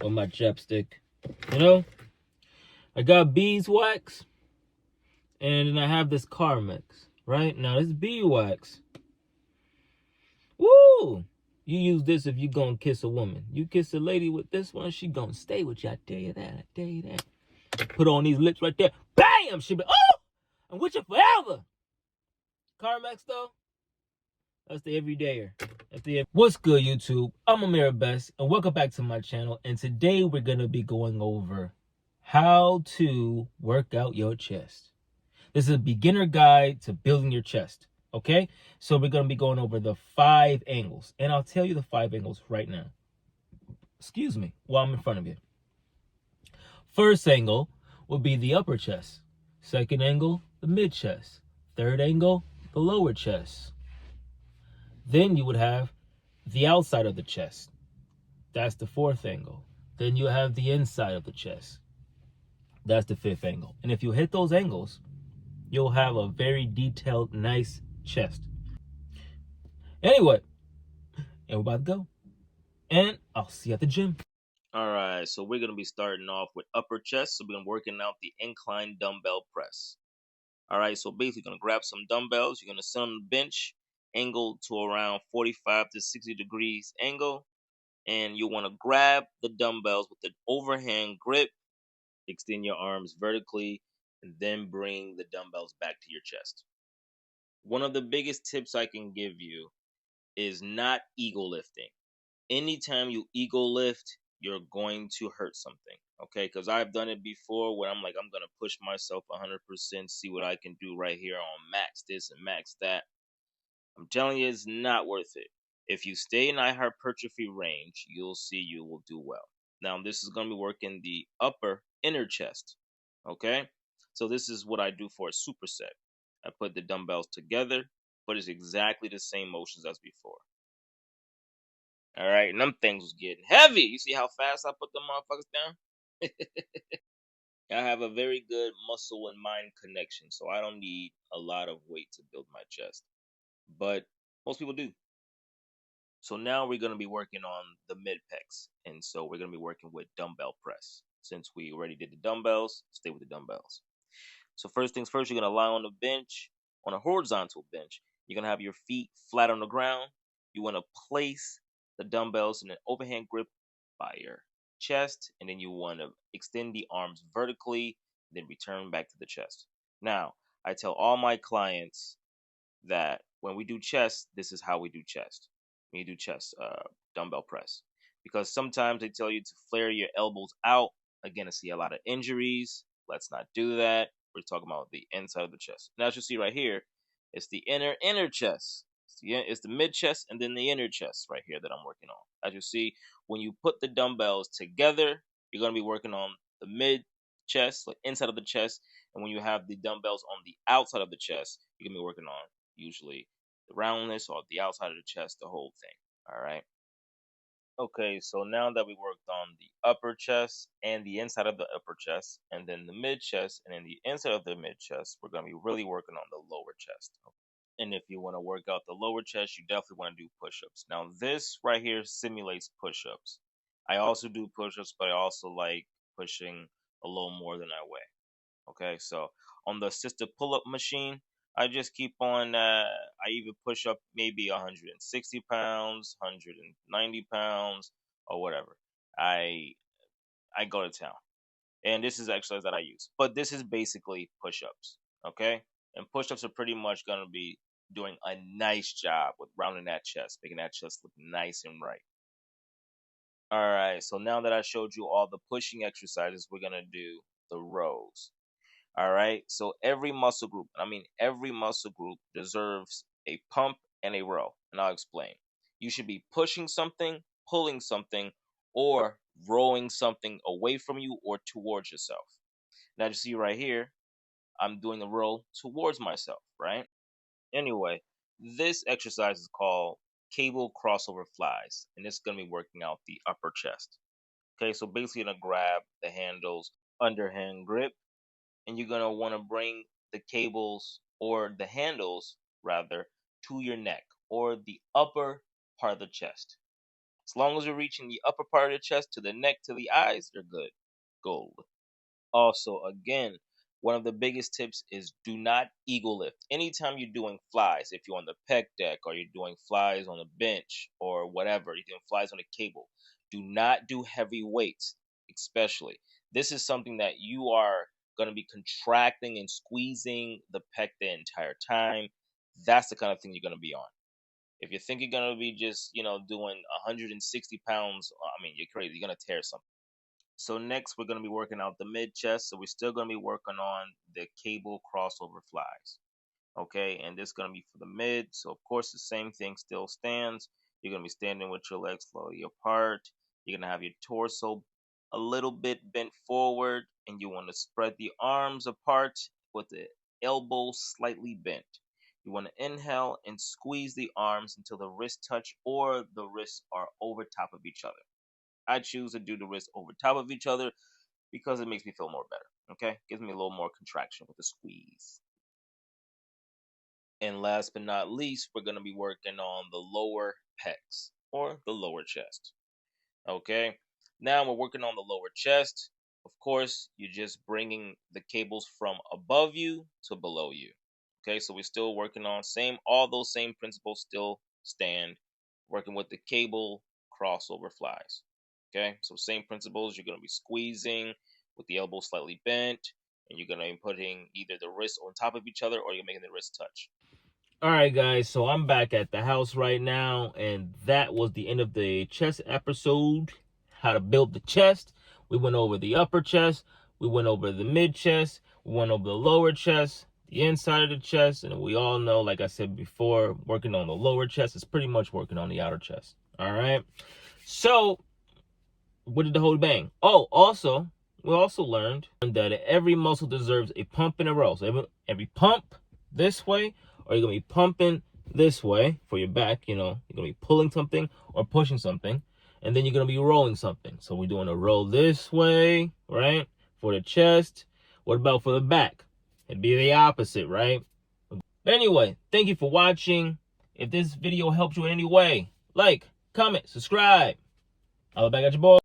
with my chapstick. You know, I got beeswax, and then I have this Carmex. Right now, this beeswax. Woo! You use this if you gonna kiss a woman. You kiss a lady with this one, she gonna stay with you. I tell you that. I tell you that. Put on these lips right there. Bam! She be, oh! I'm with you forever. Carmex though, that's the everydayer. What's good, YouTube? I'm Amir Best, and welcome back to my channel. And today we're gonna be going over how to work out your chest. This is a beginner guide to building your chest. Okay, so we're gonna be going over the 5 angles, and I'll tell you the 5 angles right now. Excuse me, while I'm in front of you. First angle will be the upper chest. Second angle, the mid chest. Third angle, the lower chest. Then you would have the outside of the chest. That's the fourth angle. Then you have the inside of the chest. That's the fifth angle. And if you hit those angles, you'll have a very detailed, nice chest. Anyway, and we're about to go. And I'll see you at the gym. All right, so we're going to be starting off with upper chest. So we're going to be working out the incline dumbbell press. All right, so basically you're going to grab some dumbbells. You're going to sit on the bench, angled to around 45 to 60 degrees angle. And you want to grab the dumbbells with the overhand grip, extend your arms vertically, and then bring the dumbbells back to your chest. One of the biggest tips I can give you is not ego lifting. Anytime you ego lift, you're going to hurt something, okay? Because I've done it before where I'm like, I'm going to push myself 100%, see what I can do right here on max this and max that. I'm telling you, it's not worth it. If you stay in hypertrophy range, you'll see you will do well. Now, this is going to be working the upper inner chest, okay? So this is what I do for a superset. I put the dumbbells together, but it's exactly the same motions as before. All right, and them things was getting heavy. You see how fast I put them motherfuckers down? I have a very good muscle and mind connection, so I don't need a lot of weight to build my chest. But most people do. So now we're going to be working on the mid pecs. And so we're going to be working with dumbbell press. Since we already did the dumbbells, stay with the dumbbells. So first things first, you're going to lie on the bench, on a horizontal bench. You're going to have your feet flat on the ground. You want to place the dumbbells in an overhand grip by your chest. And then you want to extend the arms vertically, then return back to the chest. Now, I tell all my clients that when we do chest, this is how we do chest. When you do chest dumbbell press, because sometimes they tell you to flare your elbows out. Again, I see a lot of injuries. Let's not do that. We're talking about the inside of the chest. Now, as you see right here, it's the inner chest. It's the mid chest and then the inner chest right here that I'm working on. As you see, when you put the dumbbells together, you're going to be working on the mid chest, like inside of the chest. And when you have the dumbbells on the outside of the chest, you're going to be working on usually the roundness or the outside of the chest, the whole thing. All right. Okay, so now that we worked on the upper chest and the inside of the upper chest, and then the mid chest, and then the inside of the mid chest, we're going to be really working on the lower chest. And if you want to work out the lower chest, you definitely want to do push ups. Now, this right here simulates push ups. I also do push ups, but I also like pushing a little more than I weigh. Okay, so on the assisted pull up machine, I just keep on. I even push up maybe 160 pounds, 190 pounds, or whatever. I I go to town, and this is exercise that I use. But this is basically push ups. Okay, and push ups are pretty much gonna be doing a nice job with rounding that chest, making that chest look nice and right. All right, so now that I showed you all the pushing exercises, we're gonna do the rows. All right. So every muscle group deserves a pump and a row. And I'll explain. You should be pushing something, pulling something, or rowing something away from you or towards yourself. Now, you see right here, I'm doing the row towards myself, right? Anyway, this exercise is called cable crossover flies, and it's going to be working out the upper chest. Okay, so basically, you're going to grab the handles, underhand grip, and you're going to want to bring the cables or the handles rather to your neck or the upper part of the chest. As long as you're reaching the upper part of the chest to the neck to the eyes, you're good. Gold. Also, again, one of the biggest tips is do not ego lift. Anytime you're doing flies, if you're on the pec deck or you're doing flies on the bench or whatever, you're doing flies on a cable, do not do heavy weights, especially. This is something that you are going to be contracting and squeezing the pec the entire time. That's the kind of thing you're going to be on. If you think you're going to be just, doing 160 pounds, I mean, you're crazy. You're going to tear something. So next, we're going to be working out the mid chest. So we're still going to be working on the cable crossover flies. Okay, and this is going to be for the mid. So of course, the same thing still stands. You're going to be standing with your legs slowly apart. You're going to have your torso a little bit bent forward, and you want to spread the arms apart with the elbows slightly bent. You want to inhale and squeeze the arms until the wrists touch or the wrists are over top of each other. I choose to do the wrists over top of each other because it makes me feel more better. Okay, gives me a little more contraction with the squeeze. And last but not least, we're going to be working on the lower pecs or the lower chest. Okay, now we're working on the lower chest. Of course, you're just bringing the cables from above you to below you. Okay, so we're still working on all those same principles still stand, working with the cable crossover flies. Okay, so same principles. You're going to be squeezing with the elbow slightly bent, and you're going to be putting either the wrists on top of each other or you're making the wrists touch. All right, guys, so I'm back at the house right now, and that was the end of the chest episode, how to build the chest. We went over the upper chest, we went over the mid chest, we went over the lower chest, the inside of the chest, and we all know, like I said before, working on the lower chest is pretty much working on the outer chest. All right, so what did the whole bang? Oh, also, we also learned that every muscle deserves a pump in a row. So every pump this way, or you're going to be pumping this way for your back, you're going to be pulling something or pushing something, and then you're going to be rolling something. So we're doing a roll this way, right, for the chest. What about for the back? It'd be the opposite, right? But anyway, thank you for watching. If this video helped you in any way, like, comment, subscribe. I'll be back at your boy.